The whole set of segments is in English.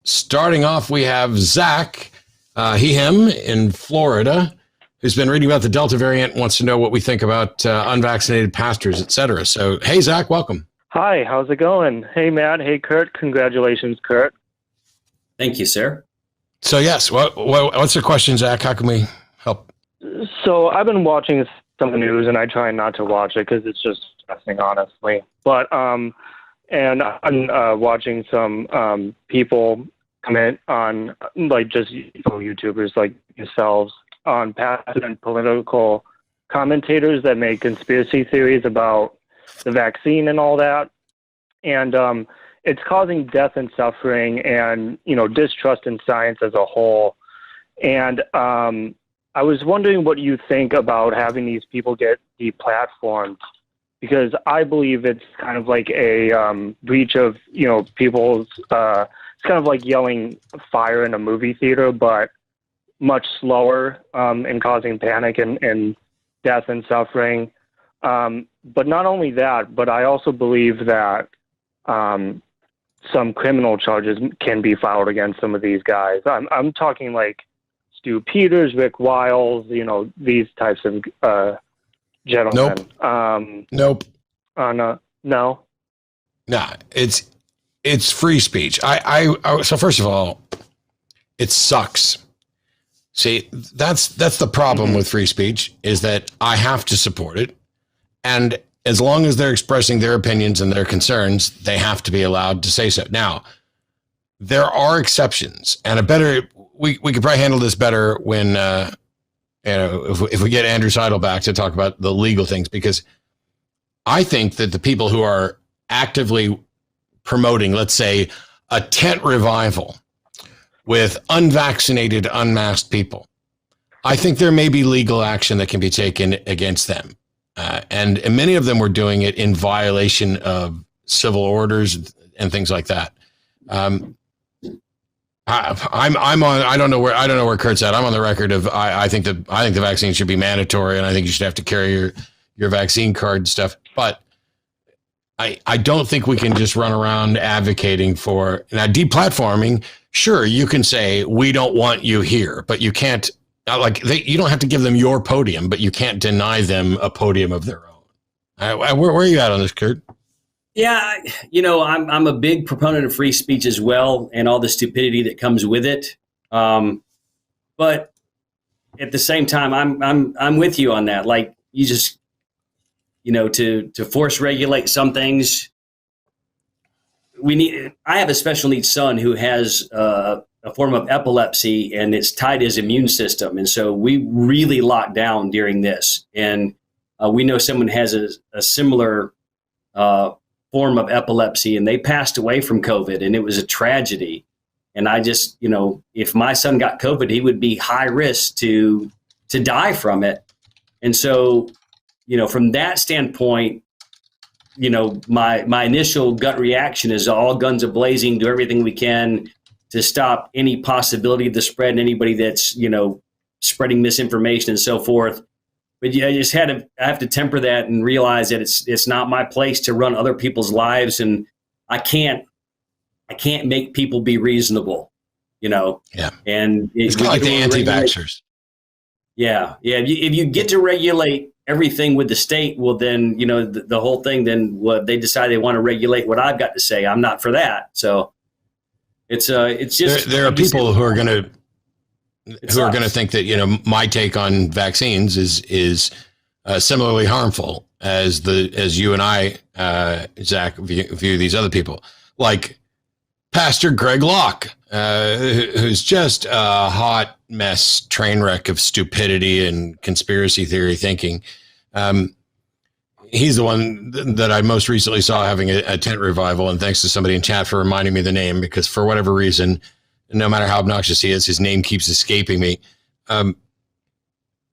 Starting off, we have Zach, him in Florida, who's been reading about the Delta variant, wants to know what we think about unvaccinated pastors, etc. So, hey, Zach, welcome. Hi, how's it going? Hey, Matt. Hey, Curt. Congratulations, Curt. Thank you, sir. So, yes, what's the question, Zach? How can we help? So I've been watching some of the news, and I try not to watch it because it's just stressing, honestly. But and I'm watching some people comment on, like, just YouTubers like yourselves, on past and political commentators that make conspiracy theories about the vaccine and all that. And it's causing death and suffering and, distrust in science as a whole. And I was wondering what you think about having these people get deplatformed, because I believe it's kind of like a breach of, people's, it's kind of like yelling fire in a movie theater, but much slower and causing panic and death and suffering. But not only that, but I also believe that some criminal charges can be filed against some of these guys. I'm talking like Stu Peters, Rick Wiles, these types of gentlemen. Nope. No. Nah, it's free speech. So first of all, it sucks. See, that's the problem with free speech, is that I have to support it. And as long as they're expressing their opinions and their concerns, they have to be allowed to say so. Now, there are exceptions, and we could probably handle this better when, if we get Andrew Seidel back to talk about the legal things, because I think that the people who are actively promoting, let's say, a tent revival with unvaccinated, unmasked people, I think there may be legal action that can be taken against them. And many of them were doing it in violation of civil orders and things like that. I'm on. I don't know where Curt's at. I'm on the record of I think the vaccine should be mandatory, and I think you should have to carry your vaccine card and stuff. But I don't think we can just run around advocating for now deplatforming. Sure, you can say we don't want you here, but you can't. You don't have to give them your podium, but you can't deny them a podium of their own. Where are you at on this, Curt? Yeah, I'm a big proponent of free speech as well, and all the stupidity that comes with it. But at the same time, I'm with you on that. Like, you just, to force regulate some things. I have a special needs son who has a form of epilepsy, and it's tied to his immune system. And so we really locked down during this. And we know someone has a similar form of epilepsy, and they passed away from COVID, and it was a tragedy. And I just, if my son got COVID, he would be high risk to die from it. And so, from that standpoint, my initial gut reaction is all guns a-blazing, do everything we can to stop any possibility of the spread and anybody that's, spreading misinformation and so forth. But I have to temper that and realize that it's not my place to run other people's lives, and I can't make people be reasonable, Yeah. And it's kind of like the anti-vaxxers. Yeah. If you get to regulate everything with the state, well, then, the whole thing, then they decide they want to regulate what I've got to say. I'm not for that. So it's just, there are people who are going to think that, my take on vaccines is similarly harmful as you and I, Zach, view these other people, like Pastor Greg Locke, who's just a hot mess train wreck of stupidity and conspiracy theory thinking. He's the one that I most recently saw having a tent revival, and thanks to somebody in chat for reminding me the name, because for whatever reason, no matter how obnoxious he is, his name keeps escaping me.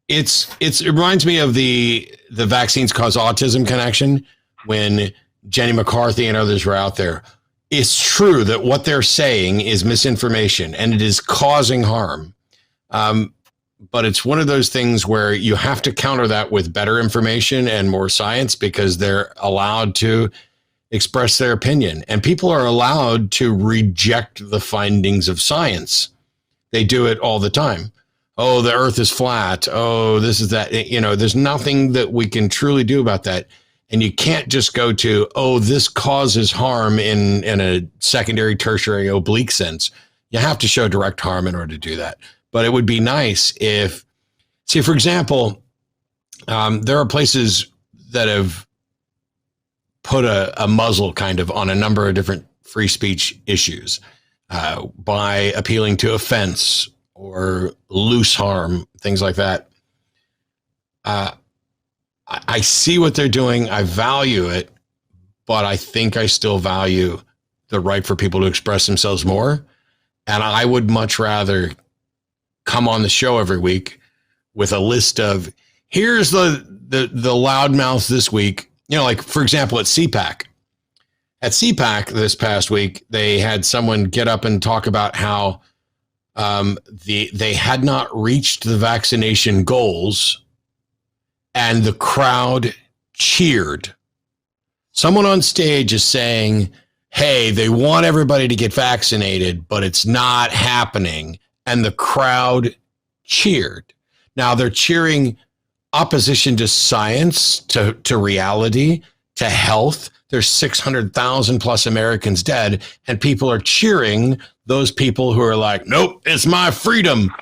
It reminds me of the vaccines cause autism connection when Jenny McCarthy and others were out there. It's true that what they're saying is misinformation and it is causing harm. But it's one of those things where you have to counter that with better information and more science, because they're allowed to. express their opinion, and people are allowed to reject the findings of science. They do it all the time. Oh, the earth is flat. Oh, this is that. There's nothing that we can truly do about that. And you can't just go to, oh, this causes harm in a secondary, tertiary, oblique sense. You have to show direct harm in order to do that. But it would be nice if, see, for example, there are places that have put a muzzle kind of on a number of different free speech issues by appealing to offense or loose harm, things like that. I see what they're doing. I value it, but I think I still value the right for people to express themselves more. And I would much rather come on the show every week with a list of, here's the loudmouths this week. Like, for example, at CPAC. At CPAC this past week, they had someone get up and talk about how they had not reached the vaccination goals, and the crowd cheered. Someone on stage is saying, hey, they want everybody to get vaccinated, but it's not happening. And the crowd cheered. Now they're cheering opposition to science, to reality, to health. There's 600,000 plus Americans dead, and people are cheering those people who are like, nope, it's my freedom.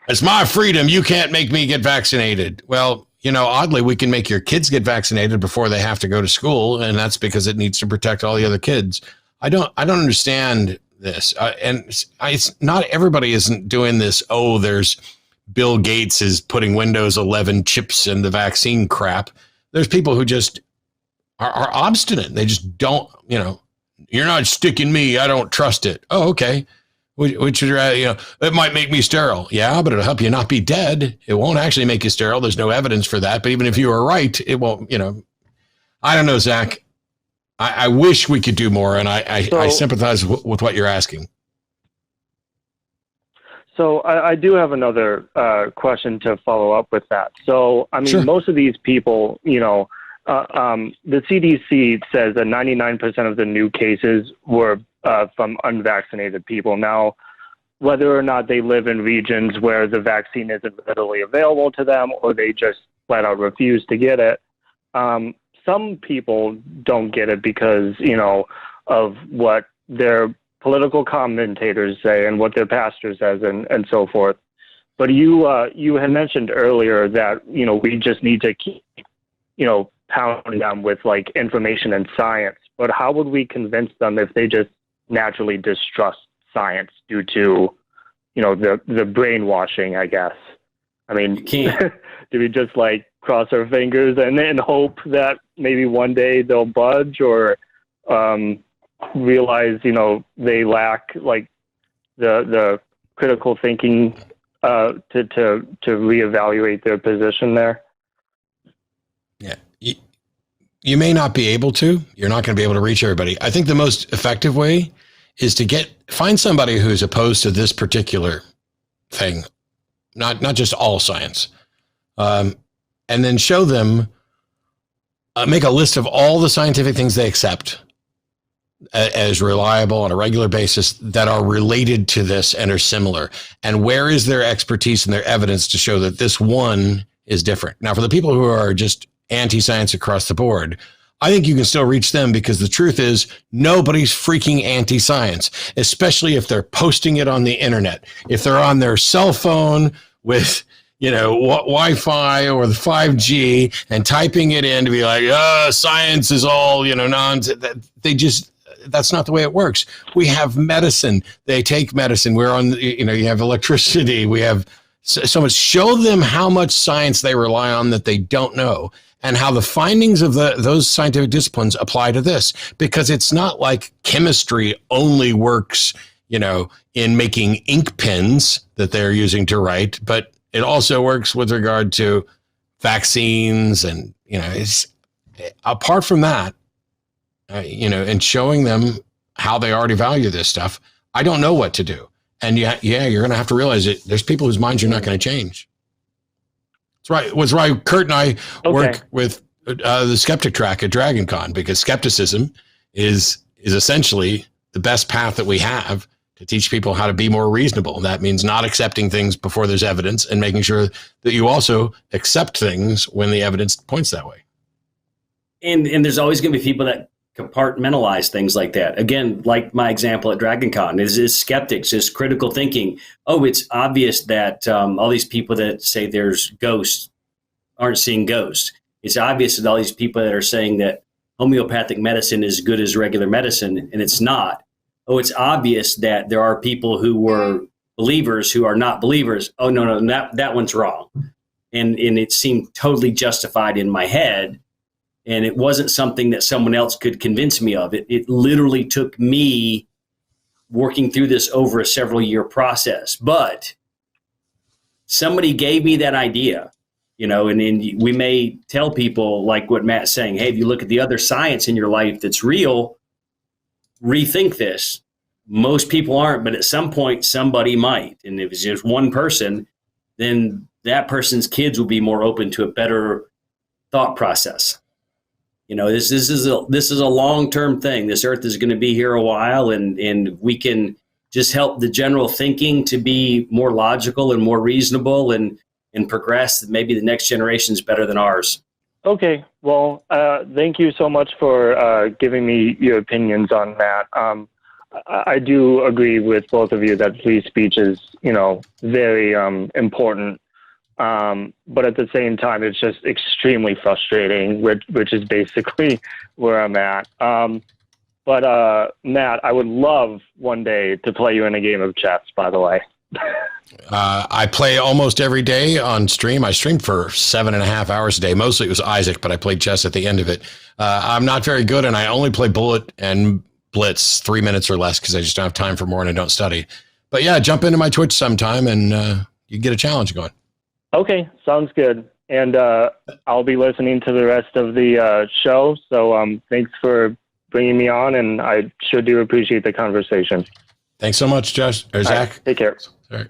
It's my freedom. You can't make me get vaccinated. Well, oddly, we can make your kids get vaccinated before they have to go to school, and that's because it needs to protect all the other kids. I don't understand this, and it's not everybody isn't doing this. Oh, there's Bill Gates is putting Windows 11 chips in the vaccine crap. There's people who just are obstinate. They just don't. You're not sticking me. I don't trust it. Oh, okay. Which it might make me sterile. Yeah, but it'll help you not be dead. It won't actually make you sterile. There's no evidence for that. But even if you were right, it won't, I don't know, Zach. I wish we could do more. And I sympathize with what you're asking. So I do have another question to follow up with that. So, I mean, Sure. Most of these people, the CDC says that 99% of the new cases were from unvaccinated people. Now, whether or not they live in regions where the vaccine isn't readily available to them, or they just flat out refuse to get it, some people don't get it because, of what their political commentators say and what their pastor says and so forth. But you had mentioned earlier that, we just need to keep, pounding them with like information and science. But how would we convince them if they just naturally distrust science due to, the brainwashing, I guess? I mean, You can't. do we just like cross our fingers and hope that maybe one day they'll budge, or realize, they lack like the critical thinking to reevaluate their position there? Yeah. You may not be able to. You're not going to be able to reach everybody. I think the most effective way is to find somebody who's opposed to this particular thing, not just all science, and then show them, make a list of all the scientific things they accept as reliable on a regular basis that are related to this and are similar. And where is their expertise and their evidence to show that this one is different? Now, for the people who are just anti-science across the board, I think you can still reach them, because the truth is nobody's freaking anti-science, especially if they're posting it on the internet. If they're on their cell phone with, Wi-Fi or the 5G and typing it in to be like, science is all, nonsense. That's not the way it works. We have medicine. They take medicine. We're on, you have electricity. We have so much. Show them how much science they rely on that they don't know, and how the findings of those scientific disciplines apply to this, because it's not like chemistry only works, in making ink pens that they're using to write, but it also works with regard to vaccines. And, it's apart from that, and showing them how they already value this stuff, I don't know what to do. And you're going to have to realize that there's people whose minds you're not going to change. That's right. Was right. Curt and I work with the skeptic track at DragonCon, because skepticism is essentially the best path that we have to teach people how to be more reasonable. That means not accepting things before there's evidence and making sure that you also accept things when the evidence points that way. And there's always going to be people that compartmentalize things like that. Again, like my example at DragonCon is skeptics, is critical thinking. Oh, it's obvious that all these people that say there's ghosts aren't seeing ghosts. It's obvious that all these people that are saying that homeopathic medicine is good as regular medicine, and it's not. Oh, it's obvious that there are people who were believers who are not believers. Oh, no, that one's wrong. And it seemed totally justified in my head. And it wasn't something that someone else could convince me of. It literally took me working through this over a several-year process. But somebody gave me that idea, and we may tell people, like what Matt's saying, hey, if you look at the other science in your life that's real, rethink this. Most people aren't, but at some point, somebody might. And if it's just one person, then that person's kids will be more open to a better thought process. This is a long-term thing. This earth is going to be here a while, and we can just help the general thinking to be more logical and more reasonable and progress. Maybe the next generation is better than ours. Okay. Well, thank you so much for giving me your opinions on that. I do agree with both of you that free speech is, very important. But at the same time, it's just extremely frustrating, which is basically where I'm at. But Matt, I would love one day to play you in a game of chess, by the way. I play almost every day on stream. I streamed for 7.5 hours a day. Mostly it was Isaac, but I played chess at the end of it. I'm not very good, and I only play Bullet and Blitz 3 minutes or less because I just don't have time for more and I don't study. But yeah, jump into my Twitch sometime and you can get a challenge going. Okay, sounds good. And I'll be listening to the rest of the show. So thanks for bringing me on, and I sure do appreciate the conversation. Thanks so much, Josh or Zach. Right, take care. All right.